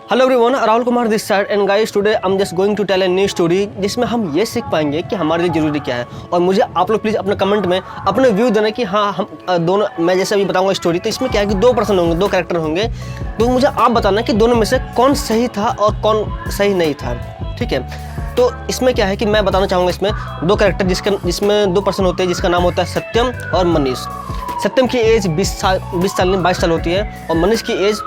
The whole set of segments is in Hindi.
Hello everyone, Rahul Kumar this side and guys today I am just going to tell a new story जिसमें हम ये सीख पाएंगे कि हमारे लिए ज़रूरी क्या है। और मुझे आप लोग प्लीज़ अपने कमेंट में अपने व्यू देना कि हाँ हम दोनों, मैं जैसे अभी बताऊंगा स्टोरी, तो इसमें क्या है कि दो पर्सन होंगे, दो कैरेक्टर होंगे, तो मुझे आप बताना कि दोनों में से कौन सही था और कौन सही नहीं था। ठीक है, तो इसमें क्या है कि मैं बताना चाहूँगा इसमें दो कैरेक्टर जिसमें दो पर्सन होते हैं, जिसका नाम होता है सत्यम और मनीष। सत्यम की एज 22 साल होती है और मनीष की एज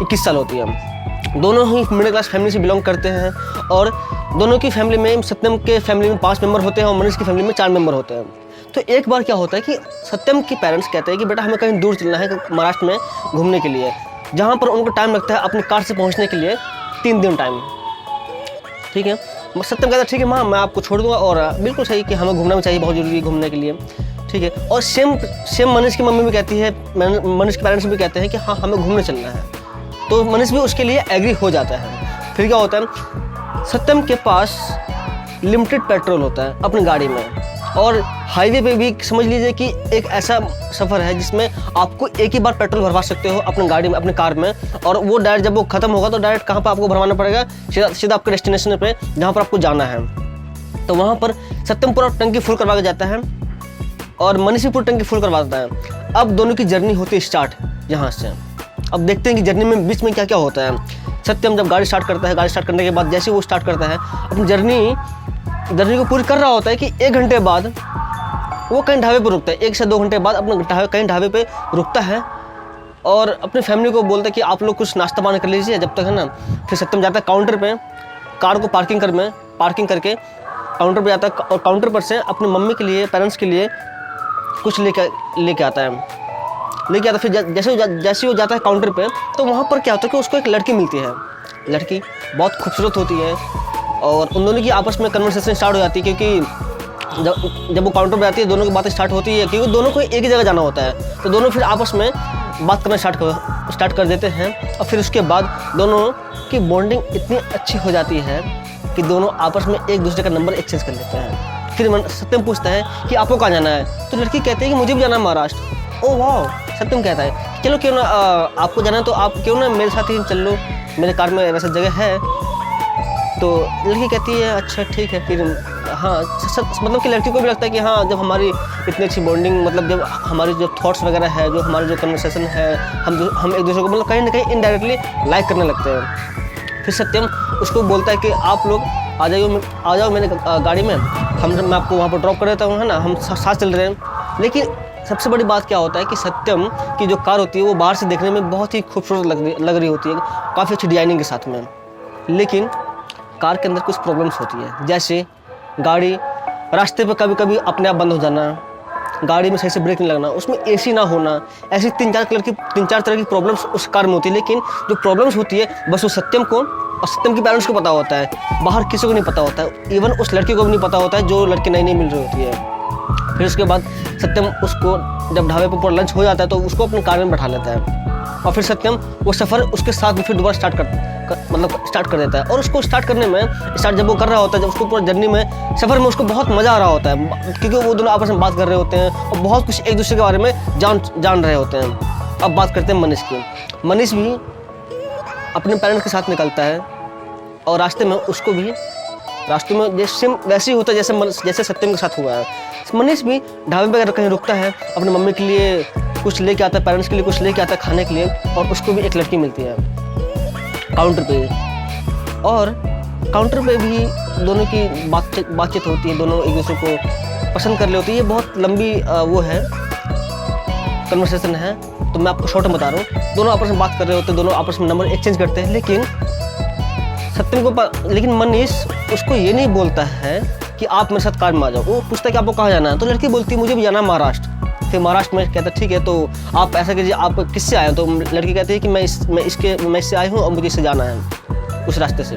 21 साल होती है। दोनों ही मिडिल क्लास फैमिली से बिलोंग करते हैं और दोनों की फैमिली में, सत्यम के फैमिली में 5 मेंबर होते हैं और मनीष की फैमिली में 4 मेंबर होते हैं। तो एक बार क्या होता है कि सत्यम के पेरेंट्स कहते हैं कि बेटा हमें कहीं दूर चलना है महाराष्ट्र में घूमने के लिए, जहाँ पर उनको टाइम लगता है अपनी कार से पहुँचने के लिए 3 दिन टाइम। ठीक है, सत्यम कहता है ठीक है माँ, मैं आपको छोड़ दूँगा। और बिल्कुल सही कि हमें घूमना भी चाहिए, बहुत ज़रूरी है घूमने के लिए। ठीक है, और सेम मनीष की मम्मी भी कहती है, मनीष के पेरेंट्स भी कहते हैं कि हाँ हमें घूमने चलना है, तो मनीष भी उसके लिए एग्री हो जाता है। फिर क्या होता है, सत्यम के पास लिमिटेड पेट्रोल होता है अपनी गाड़ी में, और हाईवे पे भी समझ लीजिए कि एक ऐसा सफ़र है जिसमें आपको एक ही बार पेट्रोल भरवा सकते हो अपनी गाड़ी में, अपनी कार में, और वो डायरेक्ट जब वो ख़त्म होगा तो डायरेक्ट कहाँ पर आपको भरवाना पड़ेगा, सीधा आपके डेस्टिनेशन पे जहाँ पर आपको जाना है। तो वहाँ पर सत्यम पूरा टंकी फुल करवा के जाता है और मनीष भी पूरी टंकी फुल करवा देता है। अब दोनों की जर्नी होती है स्टार्ट यहाँ से। अब देखते हैं कि जर्नी में बीच में क्या क्या होता है। सत्यम जब गाड़ी स्टार्ट करता है, गाड़ी स्टार्ट करने के बाद जैसे वो स्टार्ट करता है अपनी जर्नी को पूरी कर रहा होता है कि 1 घंटे बाद वो कहीं ढाबे पर रुकता है। 1 से 2 घंटे बाद अपने कहीं ढाबे पे रुकता है और अपनी फैमिली को बोलता है कि आप लोग कुछ नाश्ता पानी कर लीजिए जब तक, है ना। फिर सत्यम जाता है काउंटर पे, कार को पार्किंग करके काउंटर पे जाता है और काउंटर पर से अपनी मम्मी के लिए, पेरेंट्स के लिए कुछ लेके आता है। फिर जैसे वो जाता है काउंटर पे, तो वहाँ पर क्या होता है कि उसको एक लड़की मिलती है। लड़की बहुत खूबसूरत होती है और उन दोनों की आपस में कन्वर्सेशन स्टार्ट हो जाती है, क्योंकि जब वो काउंटर पे आती है दोनों की बातें स्टार्ट होती है, क्योंकि दोनों को एक ही जगह जाना होता है। तो दोनों फिर आपस में बात करना स्टार्ट कर देते हैं और फिर उसके बाद दोनों की बॉन्डिंग इतनी अच्छी हो जाती है कि दोनों आपस में एक दूसरे का नंबर एक्सचेंज कर लेते हैं। फिर सत्यम पूछता है कि आपको कहाँ जाना है, तो लड़की कहती है कि मुझे भी जाना है महाराष्ट्र। ओह वाह, सत्यम कहता है चलो क्यों ना, आपको जाना है तो आप क्यों ना मेरे साथ ही चल लो, मेरे कार में वैसा जगह है। तो लड़की कहती है अच्छा ठीक है। फिर हाँ, मतलब कि लड़की को भी लगता है कि हाँ, जब हमारी इतनी अच्छी बॉन्डिंग, मतलब जब हमारी जो थॉट्स वगैरह है, जो हमारी जो कन्वर्सेशन है, हम एक दूसरे को मतलब कहीं ना कहीं इनडायरेक्टली लाइक करने लगते हैं। फिर सत्यम उसको बोलता है कि आप लोग आ जाओ मेरे गाड़ी में, मैं आपको वहाँ पर ड्रॉप कर देता हूँ, है ना, हम साथ चल रहे हैं। लेकिन सबसे बड़ी बात क्या होता है कि सत्यम की जो कार होती है वो बाहर से देखने में बहुत ही खूबसूरत लग रही होती है, काफ़ी अच्छी डिजाइनिंग के साथ में। लेकिन कार के अंदर कुछ प्रॉब्लम्स होती है, जैसे गाड़ी रास्ते पे कभी कभी अपने आप बंद हो जाना, गाड़ी में सही से ब्रेक नहीं लगना, उसमें एसी ना होना, ऐसी 3-4 तरह की प्रॉब्लम्स उस कार में होती है। लेकिन जो प्रॉब्लम्स होती है बस वो सत्यम को और सत्यम के पेरेंट्स को पता होता है, बाहर किसी को नहीं पता होता है, इवन उस लड़की को भी नहीं पता होता है जो लड़की नई मिल रही होती है। फिर उसके बाद सत्यम उसको जब ढाबे पर पूरा लंच हो जाता है तो उसको अपनी कार में बैठा लेता है और फिर सत्यम वो सफ़र उसके साथ में फिर दोबारा स्टार्ट कर देता है। और उसको स्टार्ट करने में जब वो कर रहा होता है, जब उसको पूरा जर्नी में, सफ़र में उसको बहुत मज़ा आ रहा होता है, क्योंकि वो दोनों आपस में बात कर रहे होते हैं और बहुत कुछ एक दूसरे के बारे में जान रहे होते हैं। अब बात करते हैं मनीष की। मनीष भी अपने पेरेंट्स के साथ निकलता है और रास्ते में वैसे ही होता है जैसे सत्यम के साथ हुआ है। मनीष भी ढाबे पर कहीं रुकता है, अपनी मम्मी के लिए कुछ लेके आता है, पेरेंट्स के लिए कुछ लेके आता है खाने के लिए, और उसको भी एक लड़की मिलती है काउंटर पे। और काउंटर पे भी दोनों की बातचीत होती है, दोनों एक दूसरे को पसंद कर ले होती है। ये बहुत लंबी वो है, कन्वर्सेशन है, तो मैं आपको शॉर्ट में बता रहा हूँ। दोनों आपस में बात कर रहे होते हैं, दोनों आपस में नंबर एक्सचेंज करते हैं। लेकिन मनीष उसको ये नहीं बोलता है कि आप मेरे साथ कार में आ जाओ। वो पूछता है कि आपको कहाँ जाना है, तो लड़की बोलती है मुझे भी जाना है महाराष्ट्र। फिर महाराष्ट्र में कहता है ठीक है, तो आप ऐसा कीजिए, आप किससे आए हो? तो लड़की कहती है कि मैं इससे आई हूँ और मुझे इससे जाना है, उस रास्ते से।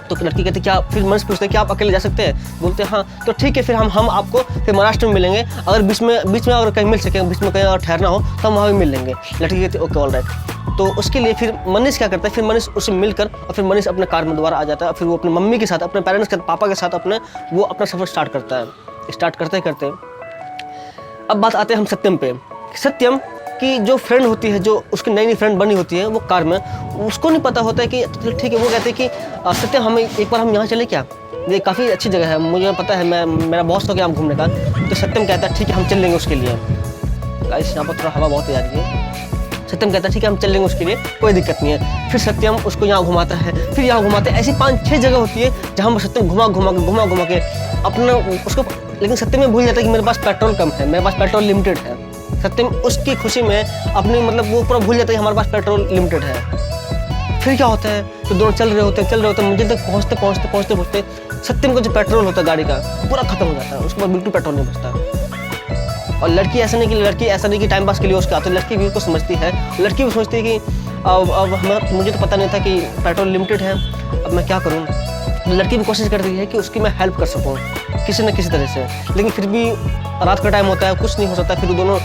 तो लड़की कहती है क्या? फिर मनीष पूछते हैं कि आप अकेले जा सकते हैं? बोलते हैं हाँ। तो ठीक है, फिर हम आपको फिर महाराष्ट्र में मिलेंगे, अगर बीच में अगर कहीं मिल सके, बीच में कहीं अगर ठहरना हो तो हम वहाँ भी मिल लेंगे। लड़की कहती है ओके ऑल राइट। तो उसके लिए फिर मनीष क्या करता है, फिर मनीष उससे मिलकर और फिर मनीष अपने कार में दोबारा आ जाता है। फिर वो अपनी मम्मी के साथ, अपने पेरेंट्स के पापा के साथ वो अपना सफ़र स्टार्ट करते करते अब बात आते हैं हम सत्यम पे। सत्यम कि जो फ्रेंड होती है, जो उसकी नई नई फ्रेंड बनी होती है वो कार में, उसको नहीं पता होता है कि चलो ठीक है। वो कहते हैं कि सत्यम हमें एक बार हम यहाँ चले क्या, ये काफ़ी अच्छी जगह है, मुझे पता है, मेरा बॉस था कि यहाँ घूमने का। तो सत्यम कहता है ठीक है हम चल लेंगे उसके लिए। गाइस यहाँ पर थोड़ा हवा बहुत आ रही है। सत्यम कहता है ठीक है हम चल लेंगे उसके लिए, कोई दिक्कत नहीं है। फिर सत्यम उसको यहाँ घुमाता है, फिर यहाँ घुमाते हैं। ऐसी 5-6 जगह होती है जहाँ पर सत्यम घुमा घुमा के अपना उसको, लेकिन सत्यम में भूल जाता है कि मेरे पास पेट्रोल कम है, मेरे पास पेट्रोल लिमिटेड है। सत्यम उसकी खुशी में अपनी मतलब वो पूरा भूल जाता है कि हमारे पास पेट्रोल लिमिटेड है। फिर क्या होता है, तो दोनों चल रहे होते हैं, मंजिल तक पहुँचते सत्यम का जो पेट्रोल होता है गाड़ी का पूरा खत्म हो जाता है, उसके बाद बिल्कुल पेट्रोल नहीं बचता। और लड़की ऐसा नहीं कि टाइम पास के लिए उसके आते, लड़की भी उसको समझती है। लड़की भी सोचती है कि अब मुझे तो पता नहीं था कि पेट्रोल लिमिटेड है, अब मैं क्या करूँ। लड़की भी कोशिश करती है कि उसकी मैं हेल्प कर सकूँ किसी न किसी तरह से, लेकिन फिर भी रात का टाइम होता है, कुछ नहीं हो सकता। फिर दोनों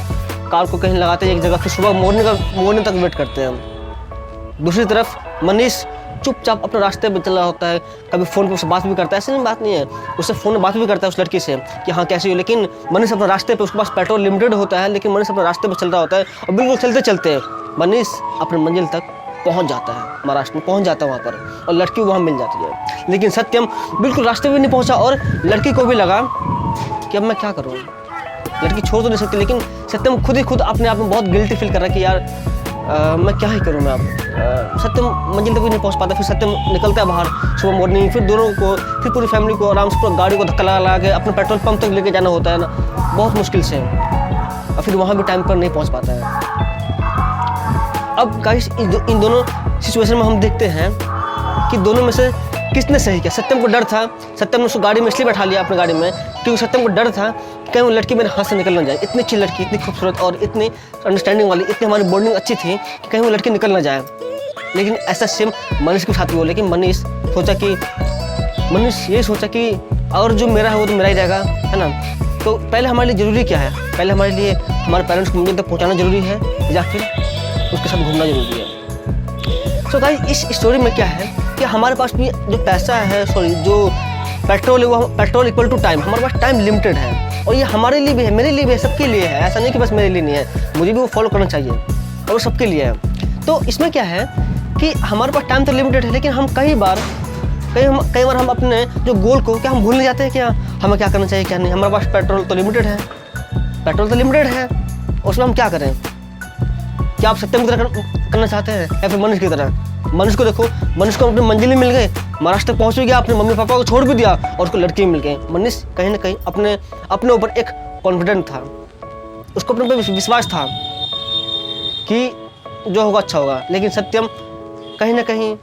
कार को कहीं लगाते हैं एक जगह, फिर सुबह मॉर्निंग तक वेट करते हैं। दूसरी तरफ मनीष चुपचाप अपने रास्ते पे चल रहा होता है, कभी फ़ोन पर उससे बात भी करता है, ऐसी नहीं बात नहीं है, उससे फ़ोन में बात भी करता है उस लड़की से कि हाँ कैसी हो। लेकिन मनीष अपने रास्ते पे, उसके पास पेट्रोल लिमिटेड होता है, लेकिन मनीष अपने रास्ते पे चल रहा होता है और बिल्कुल चलते चलते मनीष अपने मंजिल तक पहुंच जाता है, महाराष्ट्र में पहुंच जाता है वहाँ पर, और लड़की वहाँ मिल जाती है। लेकिन सत्यम बिल्कुल रास्ते में नहीं पहुँचा और लड़की को भी लगा कि अब मैं क्या करूँ, लड़की छोड़ तो नहीं सकती। लेकिन सत्यम खुद अपने आप में बहुत गिल्टी फील कर रहा है कि यार मैं क्या ही करूँ मैं अब। सत्यम मंजिल तक भी नहीं पहुँच पाता। फिर सत्यम निकलता है बाहर सुबह मॉर्निंग, फिर दोनों को, फिर पूरी फैमिली को आराम से गाड़ी को धक्का लगा के अपने पेट्रोल पंप तक लेके जाना होता है ना, बहुत मुश्किल से, और फिर वहाँ भी टाइम पर नहीं पहुँच पाता है। अब गाइस इन दोनों सिचुएशन में हम देखते हैं कि दोनों में से किसने सही किया। सत्यम को डर था, सत्यम ने उसको गाड़ी में इसलिए बैठा लिया अपने गाड़ी में क्योंकि सत्यम को डर था कि कहीं वो लड़की मेरे हाथ से निकल ना जाए। इतनी अच्छी लड़की, इतनी खूबसूरत और इतनी अंडरस्टैंडिंग वाली, इतनी हमारी बॉन्डिंग अच्छी थी कि कहीं वो लड़की निकल ना जाए। लेकिन ऐसा सेम मनीष के साथ भी हो। लेकिन मनीष ये सोचा कि और जो मेरा है वो तो मेरा ही रहेगा, है ना। तो पहले हमारे लिए ज़रूरी क्या है, पहले हमारे लिए हमारे पेरेंट्स को मंजिल तक पहुँचाना ज़रूरी है या फिर उसके साथ घूमना ज़रूरी है। सो गाइस इस स्टोरी में क्या है कि हमारे पास भी जो पैसा है, जो पेट्रोल है, वो पेट्रोल इक्वल टू टाइम, हमारे पास टाइम लिमिटेड है। और ये हमारे लिए भी है, मेरे लिए भी है, सबके लिए है। ऐसा नहीं कि बस मेरे लिए नहीं है, मुझे भी वो फॉलो करना चाहिए और वो सबके लिए है। तो इसमें क्या है कि हमारे पास टाइम तो लिमिटेड है, लेकिन हम कई बार हम अपने जो गोल को क्या हम भूल नहीं जाते हैं क्या, हमें क्या करना चाहिए क्या नहीं। हमारे पास पेट्रोल तो लिमिटेड है, उसमें हम क्या करें। क्या आप सत्यम की तरह करना चाहते हैं या फिर मनीष की तरह। मनीष को देखो, मनीष को अपनी मंजिल में मिल गए, महाराष्ट्र तक पहुंच भी गया, अपने मम्मी पापा को छोड़ भी दिया और उसको लड़की मिल गई। मनीष कहीं ना कहीं अपने ऊपर एक कॉन्फिडेंट था, उसको अपने ऊपर विश्वास था कि जो होगा अच्छा होगा। लेकिन सत्यम कहीं ना कहीं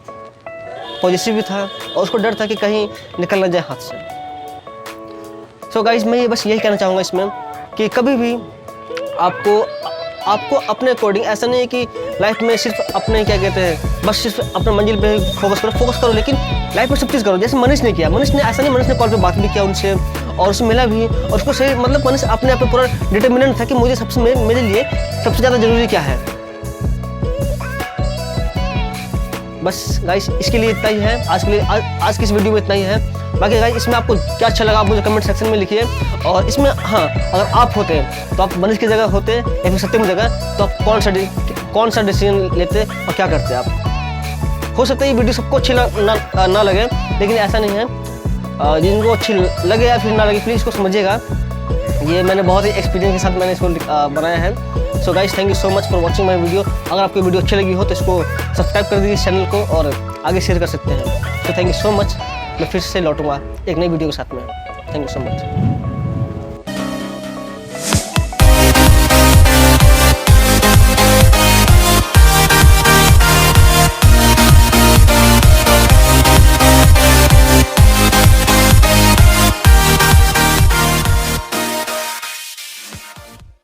पॉजिटिव भी था और उसको डर था कि कहीं निकल ना जाए हाथ से। सो गाइस मैं बस यही कहना चाहूँगा इसमें कि कभी भी आपको अपने अकॉर्डिंग, ऐसा नहीं है कि लाइफ में सिर्फ अपने क्या कहते हैं बस सिर्फ अपने मंजिल पे फोकस करो, लेकिन लाइफ में सब चीज़ करो। जैसे मनीष ने किया, मनीष ने कॉल पे बात भी किया उनसे और उससे मिला भी और उसको सही मतलब मनीष अपने आप पे पूरा डिटर्मिनेंट था कि मुझे मेरे लिए सबसे ज़्यादा ज़रूरी क्या है। बस गाइस इसके लिए इतना ही है, आज की इस वीडियो में इतना ही है। बाकी गाइस इसमें आपको क्या अच्छा लगा आप मुझे कमेंट सेक्शन में लिखिए। और इसमें हाँ, अगर आप होते तो आप मनीष की जगह होते या फिर सत्यम की जगह, तो आप कौन सा डिसीजन लेते और क्या करते आप। हो सकता है ये वीडियो सबको अच्छी ना लगे, लेकिन ऐसा नहीं है, जिनको अच्छी लगे या फिर ना लगे प्लीज़ इसको समझिएगा। ये मैंने बहुत ही एक्सपीरियंस के साथ मैंने इसको बनाया है। So guys thank you so much for watching my video. अगर आपको वीडियो अच्छी लगी हो तो इसको सब्सक्राइब कर दीजिए चैनल को और आगे शेयर कर सकते हैं। तो थैंक यू सो मच। मैं फिर से लौटूंगा एक नई वीडियो के साथ में। Thank you so much.